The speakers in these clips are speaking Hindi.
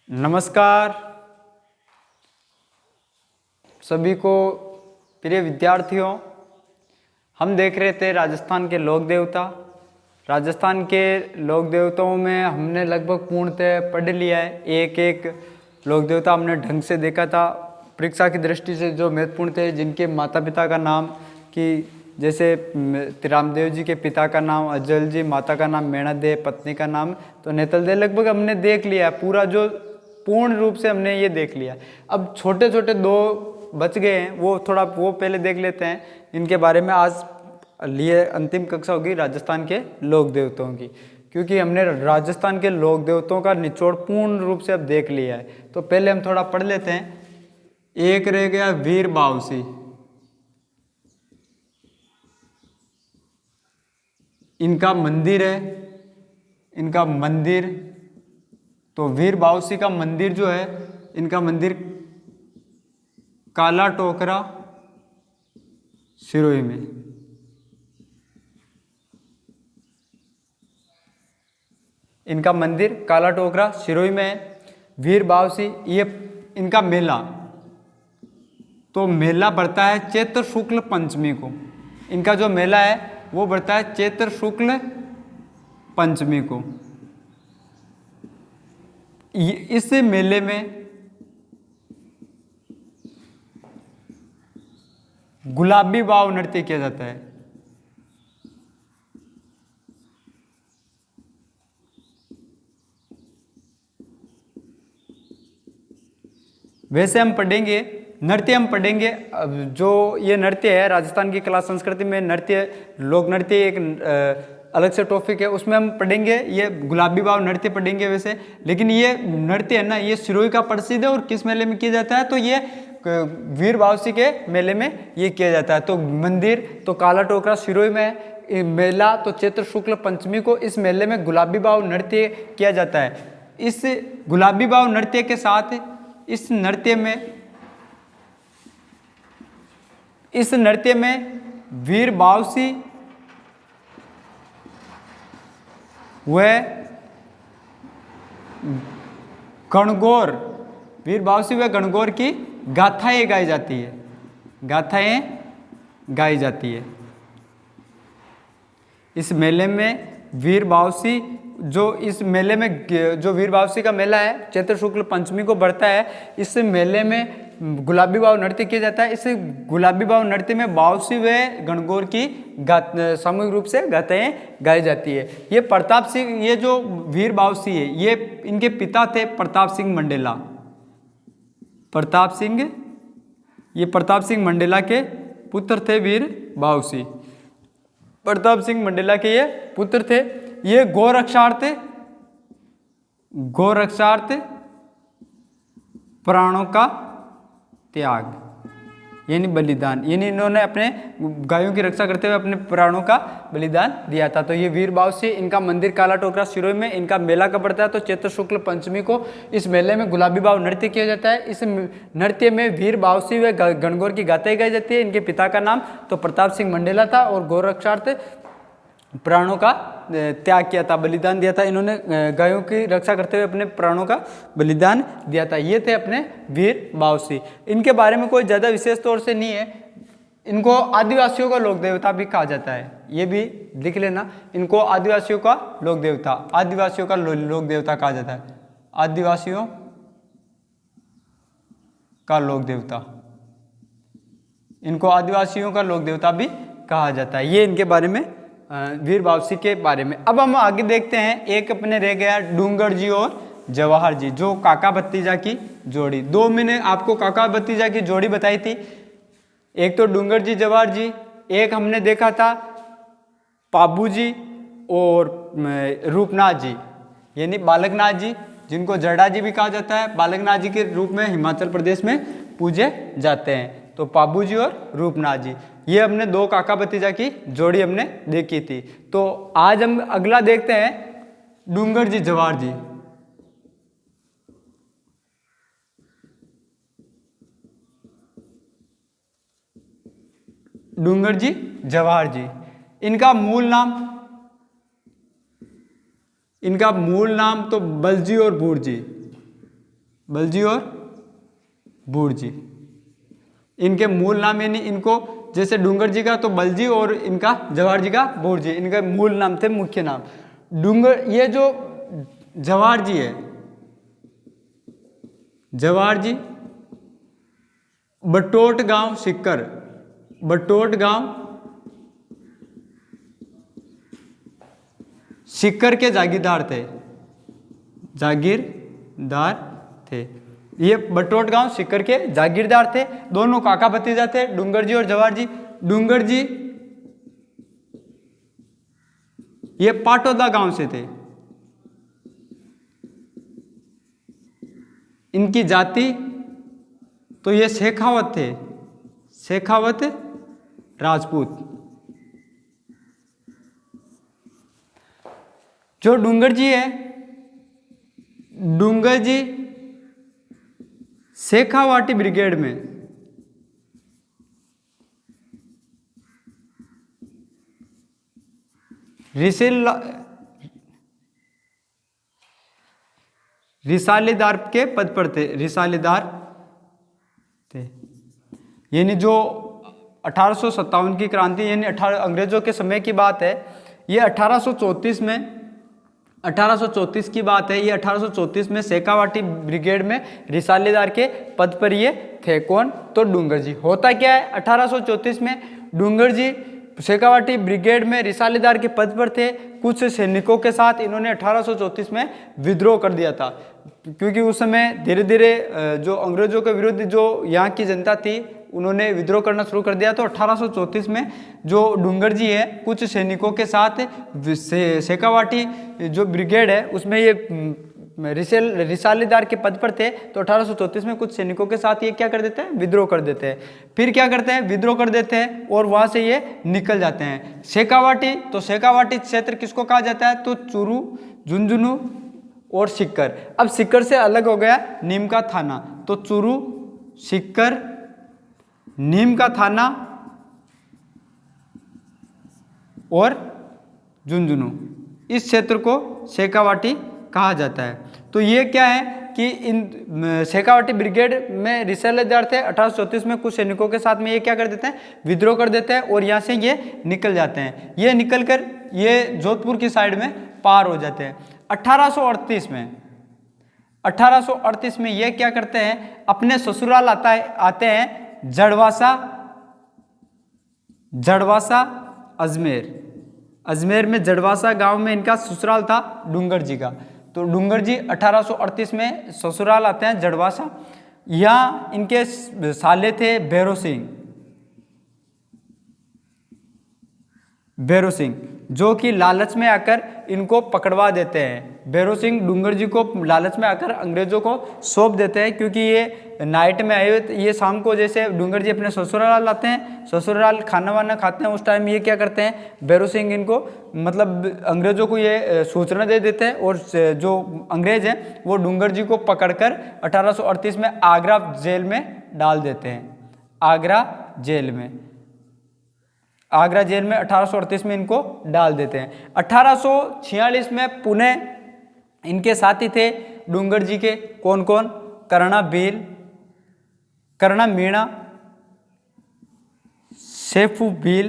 नमस्कार सभी को। प्रिय विद्यार्थियों, हम देख रहे थे राजस्थान के लोक देवता। राजस्थान के लोक देवताओं में हमने लगभग पूर्णतः पढ़ लिया है। एक एक लोक देवता हमने ढंग से देखा था। परीक्षा की दृष्टि से जो महत्वपूर्ण थे, जिनके माता पिता का नाम, कि जैसे रामदेव जी के पिता का नाम अजल जी, माता का नाम मैणा दे, पत्नी का नाम तो नेतल दे, लगभग हमने देख लिया पूरा। जो पूर्ण रूप से हमने ये देख लिया। अब छोटे छोटे दो बच गए हैं, वो पहले देख लेते हैं। इनके बारे में आज लिए अंतिम कक्षा होगी राजस्थान के लोक देवताओं की, क्योंकि हमने राजस्थान के लोक देवताओं का निचोड़ पूर्ण रूप से अब देख लिया है। तो पहले हम थोड़ा पढ़ लेते हैं। एक रह गया वीर बावसी। इनका मंदिर है, इनका मंदिर तो वीर बावसी का मंदिर जो है, इनका मंदिर काला टोकरा सिरोही में। इनका मंदिर काला टोकरा सिरोही में है। वीर बावसी, ये इनका मेला, तो मेला बढ़ता है चैत्र शुक्ल पंचमी को। इनका जो मेला है वो बढ़ता है चैत्र शुक्ल पंचमी को। इस मेले में गुलाबी वाव नृत्य किया जाता है। वैसे हम पढ़ेंगे नृत्य, हम पढ़ेंगे जो ये नृत्य है राजस्थान की कला संस्कृति में नृत्य, लोक नृत्य एक अलग से टॉपिक है, उसमें हम पढ़ेंगे ये गुलाबी वाव नृत्य पढ़ेंगे वैसे। लेकिन ये नृत्य है ना, ये सिरोही का प्रसिद्ध है। और किस मेले में किया जाता है? तो ये वीर बावसी के मेले में ये किया जाता है। तो मंदिर तो काला टोकरा सिरोही में है। मेला तो चैत्र शुक्ल पंचमी को इस मेले में गुलाबी वाव नृत्य किया जाता है। इस गुलाबी वाव नृत्य के साथ इस नृत्य में वीर बावसी वह गणगौर, वीर बावसी व गणगौर की गाथाएं गाई जाती है। गाथाएं गाई जाती है इस मेले में। वीर बावसी जो इस मेले में, जो वीर बावसी का मेला है चैत्र शुक्ल पंचमी को बढ़ता है। इस मेले में गुलाबी वाव नृत्य किया जाता है। इस गुलाबी वाव नृत्य में बावसी व गणगौर की सामूहिक रूप से गाथाएं गाई जाती है। ये प्रताप सिंह, ये जो वीर बावसी है, ये इनके पिता थे प्रताप सिंह मंडेला। प्रताप सिंह, ये प्रताप सिंह मंडेला के पुत्र थे वीर बावसी। प्रताप सिंह मंडेला के ये पुत्र थे। ये गोरक्षार्थ प्राणों का त्याग, यानी बलिदान, यानी इन्होंने अपने गायों की रक्षा करते हुए अपने प्राणों का बलिदान दिया था। तो ये वीर बावसी, इनका मंदिर काला टोकरा सिरोही में। इनका मेला कब पड़ता है? तो चैत्र शुक्ल पंचमी को। इस मेले में गुलाबी वाव नृत्य किया जाता है। इस नृत्य में वीर बावसी व गणगौर की गाथाएं गाई जाती है। इनके पिता का नाम तो प्रताप सिंह मंडेला था और गोरक्षार्थ प्राणों का त्याग किया था, बलिदान दिया था। इन्होंने गायों की रक्षा करते हुए अपने प्राणों का बलिदान दिया था। ये थे अपने वीर बावसी। इनके बारे में कोई ज़्यादा विशेष तौर से नहीं है। इनको आदिवासियों का लोक देवता भी कहा जाता है, ये भी लिख लेना। इनको आदिवासियों का लोक देवता, आदिवासियों का लोक देवता कहा जाता है। आदिवासियों का लोक देवता, इनको आदिवासियों का लोक देवता भी कहा जाता है। ये इनके बारे में, वीर बावसी के बारे में। अब हम आगे देखते हैं। एक अपने रह गया डूंगर जी और जवाहर जी, जो काका भतीजा की जोड़ी। दो मैंने आपको काका भतीजा की जोड़ी बताई थी, एक तो डूंगर जी जवाहर जी, एक हमने देखा था पाबू जी और रूपनाथ जी, यानी बालकनाथ जी, जिनको जड़ा जी भी कहा जाता है। बालकनाथ जी के रूप में हिमाचल प्रदेश में पूजे जाते हैं। तो पाबू जी और रूपनाथ जी, ये हमने दो काका भतीजा की जोड़ी हमने देखी थी। तो आज हम अगला देखते हैं डूंगर जी जवाहर जी। डूंगर जी जवाहर जी, इनका मूल नाम तो बलजी और बूढ़ जी। बलजी और बूढ़जी। इनके मूल नाम यानी इनको जैसे डूंगर जी का तो बलजी और इनका जवाहर जी का बूढ़जी, इनके मूल नाम थे, मुख्य नाम। डूंगर, ये जो जवाहर जी है, जवाहर जी बटोट गांव सिक्कर, बटोट गांव सिक्कर के जागीरदार थे, जागीरदार थे। ये बटोट गांव सिक्कर के जागीरदार थे। दोनों काका भतीजा थे, डूंगर जी और जवाहर जी। डूंगर जी ये पाटोदा गांव से थे। इनकी जाति तो ये शेखावत थे, शेखावत राजपूत। जो डूंगर जी है, डूंगर जी शेखावाटी ब्रिगेड में रिसालेदार के पद पर थे, रिसालेदार थे। यानी जो 1857 की क्रांति यानी अंग्रेजों के समय की बात है, ये 1834 में 1834 की बात है। ये 1834 में शेखावाटी ब्रिगेड में रिसालेदार के पद पर ये थे। कौन? तो डूंगर जी। होता क्या है, 1834 में डूंगर जी शेखावाटी ब्रिगेड में रिसालेदार के पद पर थे। कुछ सैनिकों के साथ इन्होंने 1834 में विद्रोह कर दिया था, क्योंकि उस समय धीरे धीरे जो अंग्रेजों के विरुद्ध जो यहाँ की जनता थी उन्होंने विद्रोह करना शुरू कर दिया। तो 1834 में जो डूंगर जी है कुछ सैनिकों के साथ शेखावाटी जो ब्रिगेड है उसमें ये रिसालेदार के पद पर थे। तो 1834 में कुछ सैनिकों के साथ ये क्या कर देते हैं, विद्रोह कर देते हैं। फिर क्या करते हैं, विद्रोह कर देते हैं और वहां से ये निकल जाते हैं। शेखावाटी, तो शेखावाटी क्षेत्र किसको कहा जाता है, तो चूरू, झुंझुनू और सिक्कर। अब सिक्कर से अलग हो गया नीम का थाना। तो चूरू, सिक्कर, नीम का थाना और झुंझुनू, इस क्षेत्र को शेखावाटी कहा जाता है। तो ये क्या है कि इन शेखावाटी ब्रिगेड में रिसालेदार थे। 1834 में कुछ सैनिकों के साथ में ये क्या कर देते हैं, विद्रोह कर देते हैं और यहाँ से ये निकल जाते हैं। ये निकल कर ये जोधपुर की साइड में पार हो जाते हैं। 1838 में ये क्या करते हैं, अपने ससुराल आते हैं जड़वासा अजमेर में जड़वासा गांव में इनका ससुराल था डूंगर जी का। तो डूंगर जी 1838 में ससुराल आते हैं जड़वासा। यहाँ इनके साले थे भैरव सिंह, जो कि लालच में आकर इनको पकड़वा देते हैं। भैरव सिंह डूंगर जी को लालच में आकर अंग्रेजों को सौंप देते हैं, क्योंकि ये नाइट में आए हुए, ये शाम को जैसे डूंगर जी अपने ससुराल आते हैं, ससुराल खाना वाना खाते हैं, उस टाइम ये क्या करते हैं, भैरव सिंह इनको मतलब अंग्रेजों को ये सूचना दे देते हैं और जो अंग्रेज हैं वो डूंगर जी को पकड़कर 1838 में आगरा जेल में डाल देते हैं। आगरा जेल में 1838 में इनको डाल देते हैं। 1846 में पुणे इनके साथी थे डूंगर जी के, कौन कौन, कर्णा मीणा, सेफू भील,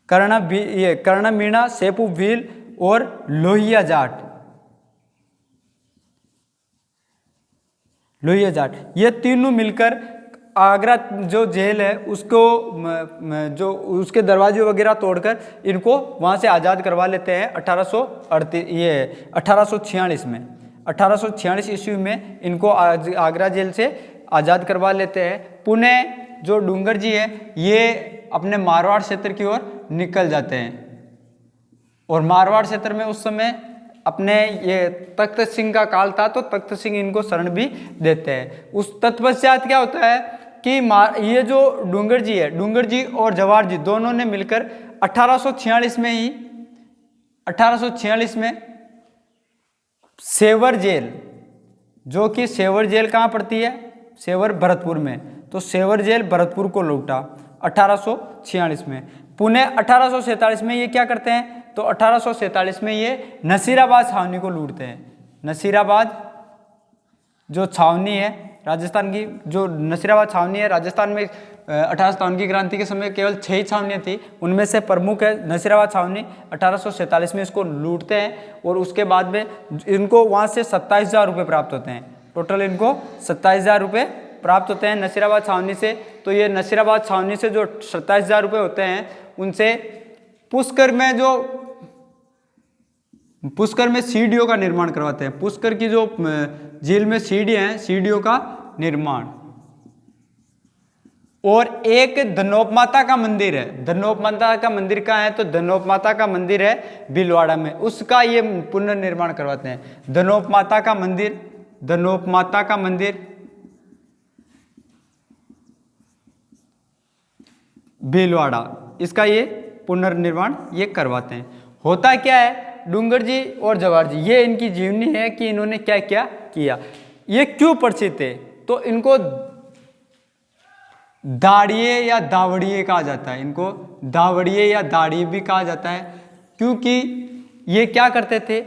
कर्णा मीणा, सेफू भील और लोहिया जाट। ये तीनों मिलकर आगरा जो जेल है उसको जो उसके दरवाजे वगैरह तोड़कर इनको वहाँ से आज़ाद करवा लेते हैं 1846 में। 1846 ईस्वी में इनको आगरा जेल से आज़ाद करवा लेते हैं। पुणे जो डूंगर जी है ये अपने मारवाड़ क्षेत्र की ओर निकल जाते हैं और मारवाड़ क्षेत्र में उस समय अपने ये तख्त सिंह का काल था, तो तख्त सिंह इनको शरण भी देते हैं। उस तत्पश्चात क्या होता है कि ये जो डूंगर जी है, डूंगर जी और जवाहर जी दोनों ने मिलकर 1846 में सेवर जेल, जो कि सेवर जेल कहाँ पड़ती है, सेवर भरतपुर में, तो सेवर जेल भरतपुर को लूटा 1846 में। पुणे 1847 में ये क्या करते हैं, तो 1847 में ये नसीराबाद छावनी को लूटते हैं। नसीराबाद जो छावनी है राजस्थान की, जो नसीराबाद छावनी है राजस्थान में 1857 की क्रांति के समय केवल 6 ही छावनियाँ थी, उनमें से प्रमुख है नसीराबाद छावनी। 1847 में इसको लूटते हैं और उसके बाद में इनको वहाँ से 27,000 रुपये प्राप्त होते हैं। टोटल इनको 27,000 रुपये प्राप्त होते हैं नसीराबाद छावनी से। तो ये नसीराबाद छावनी से जो 27,000 रुपये होते हैं उनसे पुष्कर में सीढ़ियों का निर्माण करवाते हैं। पुष्कर की जो झील में सीढ़ियाँ हैं, सीढ़ियों का निर्माण। और एक धनोप माता का मंदिर है। धनोप माता का मंदिर कहाँ है? तो धनोप माता का मंदिर है भीलवाड़ा में, उसका ये पुनर्निर्माण करवाते हैं। धनोप माता का मंदिर, धनोप माता का मंदिर भीलवाड़ा, इसका ये पुनर्निर्माण ये करवाते हैं। होता क्या है, डूंगर जी और जवाहर जी, ये इनकी जीवनी है कि इन्होंने क्या क्या किया। ये क्यों प्रसिद्ध थे? तो इनको दाड़िये या दावड़िये कहा जाता है, इनको दावड़िये या दाड़िये भी कहा जाता है, क्योंकि ये क्या करते थे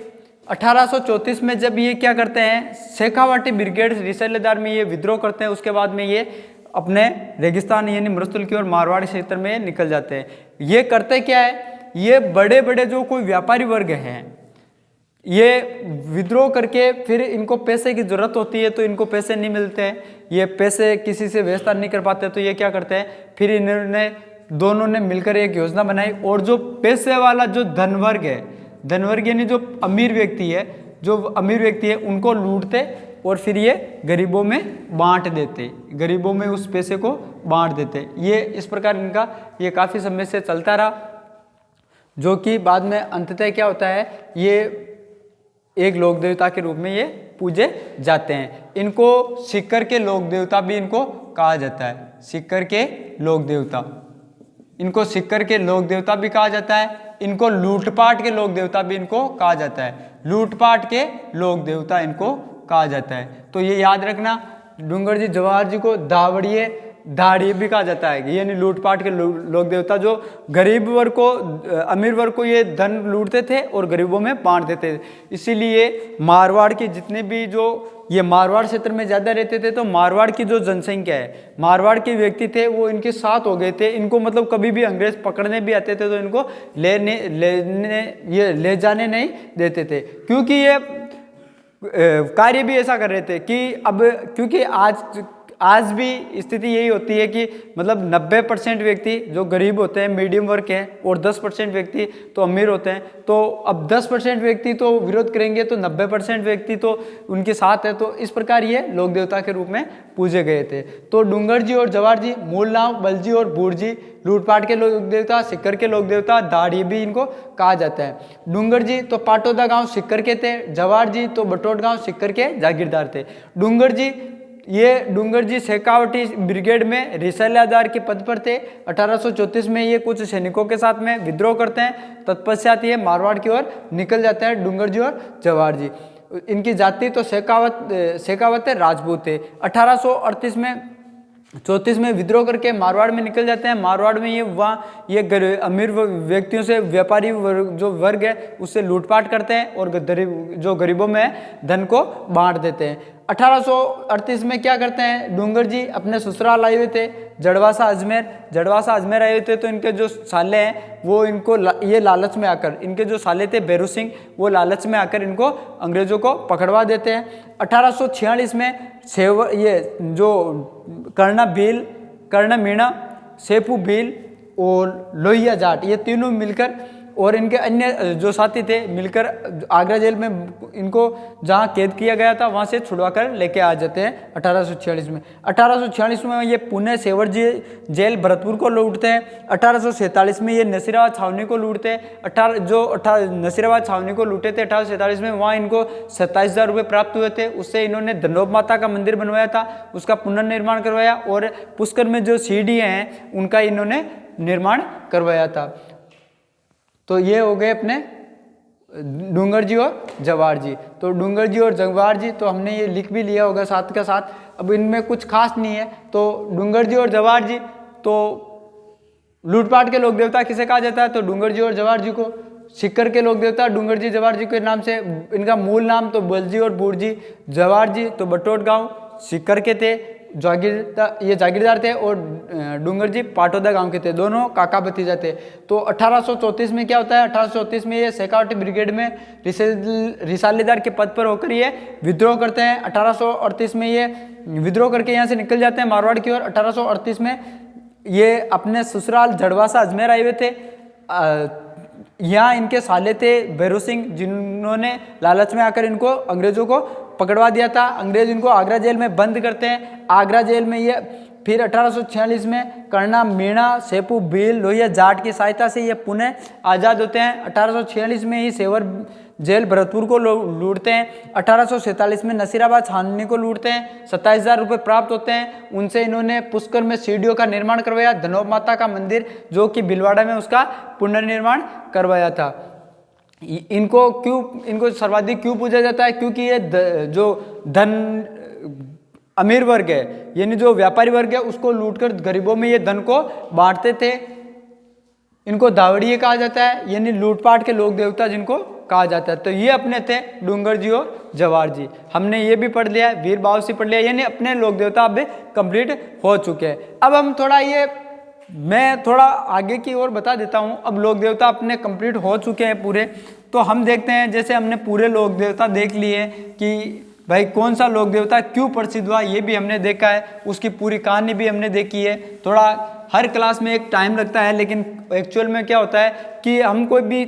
1834 में जब ये क्या करते हैं, शेखावाटी ब्रिगेड रिसलेदार में ये विद्रोह करते हैं। उसके बाद में ये अपने रेगिस्तान यानी मरुस्थल की ओर मारवाड़ी क्षेत्र में निकल जाते हैं। ये करते क्या है, ये बड़े बड़े जो कोई व्यापारी वर्ग हैं, ये विद्रोह करके फिर इनको पैसे की जरूरत होती है तो इनको पैसे नहीं मिलते हैं, ये पैसे किसी से व्यवस्था नहीं कर पाते, तो ये क्या करते हैं, फिर इन्होंने दोनों ने मिलकर एक योजना बनाई और जो पैसे वाला जो धनवर्ग है, धनवर्ग यानी जो अमीर व्यक्ति है, जो अमीर व्यक्ति है उनको लूटते और फिर ये गरीबों में बांट देते, गरीबों में उस पैसे को बांट देते। ये इस प्रकार इनका ये काफ़ी समय से चलता रहा, जो कि बाद में अंततः क्या होता है, ये एक लोक देवता के रूप में ये पूजे जाते हैं। इनको सिक्कर के लोक देवता भी इनको कहा जाता है, सिक्कर के लोक देवता, इनको सिक्कर के लोक देवता भी कहा जाता है। इनको लूटपाट के लोक देवता भी इनको कहा जाता है, लूटपाट के लोक देवता इनको कहा जाता है। तो ये याद रखना, डूंगर जी जवाहर जी को दावड़िये दाड़ी भी कहा जाता है, यानी लूटपाट के लोक देवता, जो गरीब वर्ग को अमीर वर्ग को ये धन लूटते थे और गरीबों में बांट देते थे। इसीलिए मारवाड़ के जितने भी जो ये मारवाड़ क्षेत्र में ज़्यादा रहते थे, तो मारवाड़ की जो जनसंख्या है, मारवाड़ के व्यक्ति थे वो इनके साथ हो गए थे। इनको मतलब कभी भी अंग्रेज पकड़ने भी आते थे तो इनको ले जाने नहीं देते थे, क्योंकि ये कार्य भी ऐसा कर रहे थे कि अब क्योंकि आज भी स्थिति यही होती है कि मतलब 90% व्यक्ति जो गरीब होते हैं मीडियम वर्ग के हैं और 10% व्यक्ति तो अमीर होते हैं। तो अब 10% व्यक्ति तो विरोध करेंगे तो 90% व्यक्ति तो उनके साथ है। तो इस प्रकार ये लोक देवता के रूप में पूजे गए थे। तो डूंगर जी और जवाहर जी, मूल नाम बलजी और बूढ़जी, लूटपाट के लोक देवता, सिक्कर के लोक देवता, दाड़ी भी इनको कहा जाता है। डूंगर जी तो पाटौदा गाँव सिक्कर के थे, जवाहर जी तो बटोट गाँव सिक्कर के जागीरदार थे। डूंगर जी शेखावटी ब्रिगेड में रिसलादार के पद पर थे। 1834 में ये कुछ सैनिकों के साथ में विद्रोह करते हैं, तत्पश्चात ये मारवाड़ की ओर निकल जाते हैं डूंगर जी और जवाहर जी। इनकी जाति तो शेखावत राजपूत थे। 1838 में विद्रोह करके मारवाड़ में निकल जाते हैं। मारवाड़ में ये अमीर व्यक्तियों से, व्यापारी जो वर्ग है उससे लूटपाट करते हैं और जो गरीबों में धन को बांट देते हैं। 1838 में क्या करते हैं, डूंगर जी अपने ससुराल आए हुए थे, जड़वासा अजमेर आए हुए थे। तो इनके जो साले हैं वो इनको ये लालच में आकर, इनके जो साले थे बेरू सिंह, वो लालच में आकर इनको अंग्रेजों को पकड़वा देते हैं। 1846 में ये जो कर्ण मीणा, सेपू भील और लोहिया जाट, ये तीनों मिलकर और इनके अन्य जो साथी थे मिलकर आगरा जेल में इनको जहां कैद किया गया था वहां से छुड़वा कर लेके आ जाते हैं 1846 में। 1846 में ये पुणे सेवर जेल भरतपुर को लूटते हैं। 1847 में ये नसीराबाद छावनी को लूटते हैं। नसीराबाद छावनी को लूटे थे 1847 में, वहाँ इनको 27,000 रुपये प्राप्त हुए थे। उससे इन्होंने धनोप माता का मंदिर बनवाया था, उसका पुनर्निर्माण करवाया और पुष्कर में जो सीढ़ियाँ हैं उनका इन्होंने निर्माण करवाया था। तो ये हो गए अपने डूंगर जी और जवाहर जी। तो डूंगर जी और जवाहर जी तो हमने ये लिख भी लिया होगा साथ का साथ, अब इनमें कुछ खास नहीं है। तो डूंगर जी और जवाहर जी तो लूटपाट के लोक देवता किसे कहा जाता है, तो डूंगर जी और जवाहर जी को। सीकर के लोक देवता डूंगर जी जवार जी के नाम से, इनका मूल नाम तो बलजी और बूढ़जी। जवार जी तो बटोट गांव सीकर के थे, ये जागीरदार थे, और डूंगर जी पाटौदा गांव के थे, दोनों काका भतीजा थे। तो 1834 में क्या होता है, 1834 में ये शेखावटी ब्रिगेड में रिसालेदार के पद पर होकर ये विद्रोह करते हैं। 1838 में ये विद्रोह करके यहाँ से निकल जाते हैं मारवाड़ की ओर। 1838 में ये अपने ससुराल झड़वासा अजमेर आए हुए थे। यहाँ इनके साले थे भैरू सिंह, जिन्होंने लालच में आकर इनको अंग्रेजों को पकड़वा दिया था। अंग्रेज इनको आगरा जेल में बंद करते हैं। आगरा जेल में ये फिर 1846 में कर्णा, मीणा, सेपू, भील, लोहिया, जाट की सहायता से ये पुनः आज़ाद होते हैं। 1846 में ही सेवर जेल भरतपुर को लूटते हैं। 1847 में नसीराबाद छावनी को लूटते हैं। 27,000 रुपये प्राप्त होते हैं। उनसे इन्होंने पुष्कर में सीढ़ियों का निर्माण करवाया। धनोब माता का मंदिर जो कि भीलवाड़ा में, उसका पुनर्निर्माण करवाया था। इनको सर्वाधिक क्यों पूजा जाता है, क्योंकि ये जो अमीर वर्ग है, यानी जो व्यापारी वर्ग है, उसको लूटकर गरीबों में ये धन को बांटते थे। इनको दावड़िये कहा जाता है, यानी लूटपाट के लोक देवता जिनको कहा जाता है। तो ये अपने थे डूंगर जी और जवार जी। हमने ये भी पढ़ लिया, वीर बाव से पढ़ लिया, यानी अपने लोक देवता अब कंप्लीट हो चुके हैं। अब हम थोड़ा मैं थोड़ा आगे की ओर बता देता हूँ। अब लोक देवता अपने कंप्लीट हो चुके हैं पूरे। तो हम देखते हैं, जैसे हमने पूरे लोक देवता देख लिए कि भाई कौन सा लोक देवता क्यों प्रसिद्ध हुआ, ये भी हमने देखा है, उसकी पूरी कहानी भी हमने देखी है। थोड़ा हर क्लास में एक टाइम लगता है, लेकिन एक्चुअल में क्या होता है कि हम कोई भी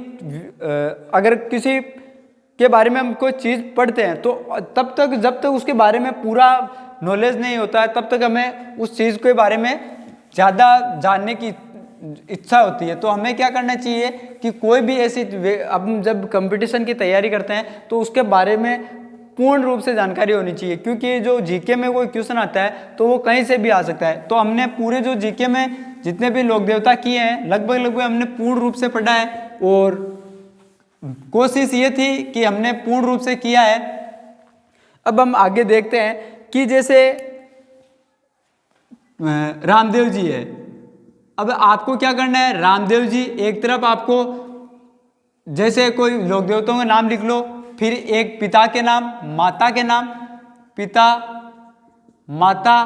अगर किसी के बारे में हम कोई चीज़ पढ़ते हैं तो तब तक जब तक उसके बारे में पूरा नॉलेज नहीं होता है तब तक हमें उस चीज़ के बारे में ज़्यादा जानने की इच्छा होती है। तो हमें क्या करना चाहिए कि कोई भी ऐसी, अब जब कंपटीशन की तैयारी करते हैं तो उसके बारे में पूर्ण रूप से जानकारी होनी चाहिए, क्योंकि जो जीके में कोई क्वेश्चन आता है तो वो कहीं से भी आ सकता है। तो हमने पूरे जो जीके में जितने भी लोक देवता किए हैं लगभग हमने पूर्ण रूप से पढ़ा है, और कोशिश ये थी कि हमने पूर्ण रूप से किया है। अब हम आगे देखते हैं कि जैसे रामदेव जी है। अब आपको क्या करना है, रामदेव जी एक तरफ आपको जैसे कोई लोक देवताओं का नाम लिख लो, फिर एक पिता के नाम, माता के नाम, पिता, माता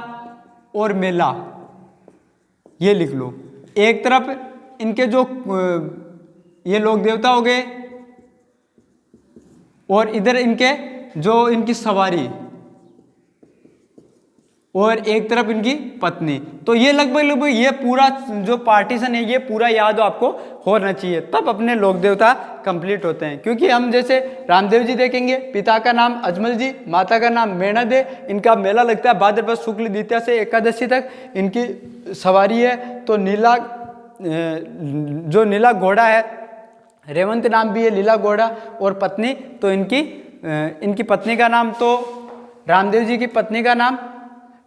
और मेला, ये लिख लो। एक तरफ इनके जो ये लोक देवता हो गए, और इधर इनके जो इनकी सवारी, और एक तरफ इनकी पत्नी। तो ये लगभग ये पूरा जो पार्टीशन है ये पूरा याद आपको होना चाहिए, तब अपने लोक देवता कंप्लीट होते हैं। क्योंकि हम जैसे रामदेव जी देखेंगे, पिता का नाम अजमल जी, माता का नाम मेणा दे, इनका मेला लगता है भाद्रपद शुक्ल द्वितीया से एकादशी तक, इनकी सवारी है तो नीला, जो नीला घोड़ा है, रेवंत नाम भी है लीला घोड़ा, और पत्नी तो इनकी पत्नी का नाम, तो रामदेव जी की पत्नी का नाम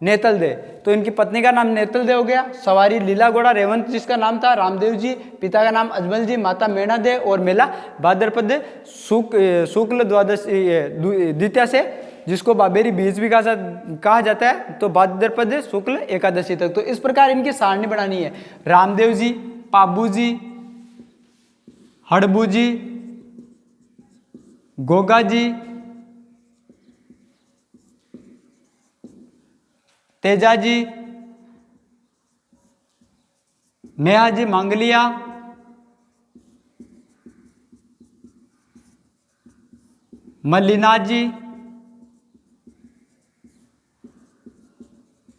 नेतल दे, तो इनकी पत्नी का नाम नेतल दे हो गया। सवारी लीला घोड़ा, रेवंत जिसका नाम था रामदेव जी, पिता का नाम अजमल जी, माता मेणा दे, और मेला भाद्रपद शुक्ल द्वादशी द्वितीया से, जिसको बाबेरी बीज भी कहा जाता है, तो भाद्रपद शुक्ल एकादशी तक। तो इस प्रकार इनकी सारणी बनानी है। रामदेव जी, पाबू जी, हड़बू जी, गोगा जी, तेजा जी, नेहा जी मांगलिया, मल्लीनाथ जी,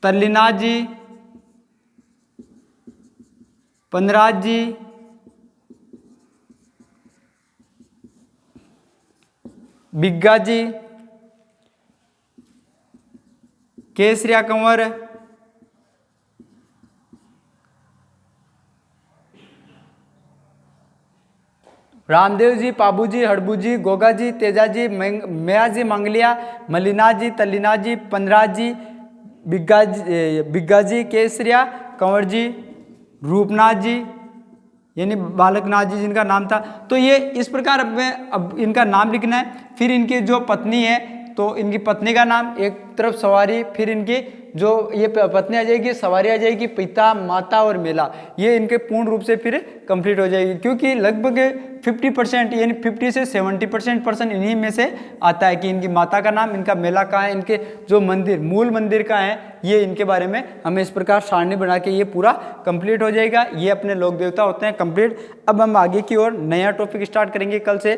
तल्लीनाथ जी, पंदराज जी, बिग्गा जी, केसरिया कंवर, रामदेव जी, पाबू जी, हड़बू जी, गोगा जी, तेजा जी, मेया जी मांगलिया, मल्लीनाथ जी, तल्लीनाथ जी, पंदराज जी, बिग्गा जी, केसरिया कंवर जी, रूपनाथ जी, यानी बालकनाथ जी जिनका नाम था। तो ये इस प्रकार अब इनका नाम लिखना है। फिर इनकी जो पत्नी है तो इनकी पत्नी का नाम, एक तरफ सवारी, फिर इनकी जो ये पत्नी आ जाएगी, सवारी आ जाएगी, पिता, माता और मेला, ये इनके पूर्ण रूप से फिर कंप्लीट हो जाएगी। क्योंकि लगभग 50% यानी 50 से 70% पर्सन इन्हीं में से आता है कि इनकी माता का नाम, इनका मेला कहाँ है, इनके जो मंदिर, मूल मंदिर कहाँ है, ये इनके बारे में हमें इस प्रकार सारणी बना के ये पूरा कंप्लीट हो जाएगा। ये अपने लोक देवता होते हैं कंप्लीट। अब हम आगे की ओर नया टॉपिक स्टार्ट करेंगे कल से।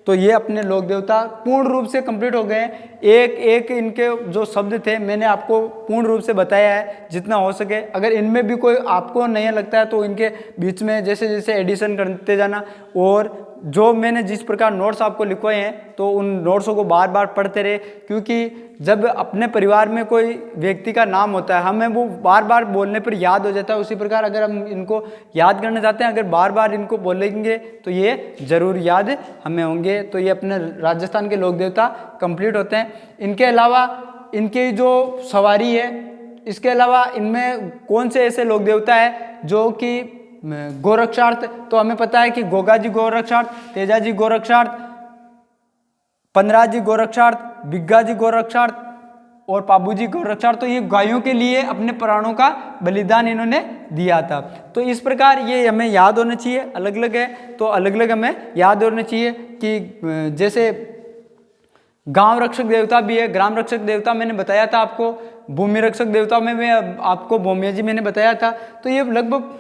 तो ये अपने लोक देवता पूर्ण रूप से कंप्लीट हो गए हैं। एक एक इनके जो शब्द थे मैंने आपको पूर्ण रूप से बताया है जितना हो सके। अगर इनमें भी कोई आपको नहीं लगता है तो इनके बीच में जैसे जैसे एडिशन करते जाना, और जो मैंने जिस प्रकार नोट्स आपको लिखवाए हैं तो उन नोट्सों को बार बार पढ़ते रहे। क्योंकि जब अपने परिवार में कोई व्यक्ति का नाम होता है हमें वो बार बार बोलने पर याद हो जाता है। उसी प्रकार अगर हम इनको याद करना चाहते हैं, अगर बार बार इनको बोलेंगे तो ये जरूर याद हमें होंगे। तो ये अपने राजस्थान के लोक देवता कंप्लीट होते हैं। इनके अलावा इनकी जो सवारी है, इसके अलावा इनमें कौन से ऐसे लोक देवता है जो कि गोरक्षार्थ, तो हमें पता है कि गोगा जी गोरक्षार्थ, तेजा जी गोरक्षार्थ, 15 जी गोरक्षार्थ, बिग्गा जी गोरक्षार्थ और पाबू जी गोरक्षार्थ। तो ये गायों के लिए अपने प्राणों का बलिदान इन्होंने दिया था। तो इस प्रकार ये हमें याद होना चाहिए। अलग अलग है तो अलग अलग हमें याद होना चाहिए कि जैसे गांव रक्षक देवता भी है, ग्राम रक्षक देवता मैंने बताया था आपको, भूमि रक्षक देवता में मैं आपको भूमिया जी मैंने बताया था। तो ये लगभग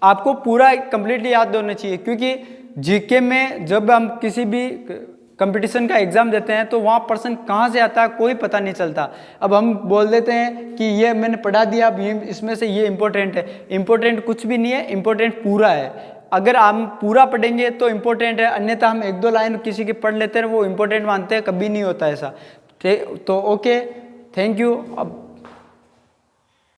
आपको पूरा कंप्लीटली याद होना चाहिए। क्योंकि जीके में जब हम किसी भी कंपटीशन का एग्जाम देते हैं तो वहाँ पर्सन कहाँ से आता है कोई पता नहीं चलता। अब हम बोल देते हैं कि ये मैंने पढ़ा दिया, अब ये इसमें से ये इम्पोर्टेंट है। इम्पोर्टेंट कुछ भी नहीं है, इम्पोर्टेंट पूरा है। अगर हम पूरा पढ़ेंगे तो इम्पोर्टेंट है, अन्यथा हम एक दो लाइन किसी की पढ़ लेते हैं वो इम्पोर्टेंट मानते हैं, कभी नहीं होता ऐसा। तो ओके, थैंक यू। अब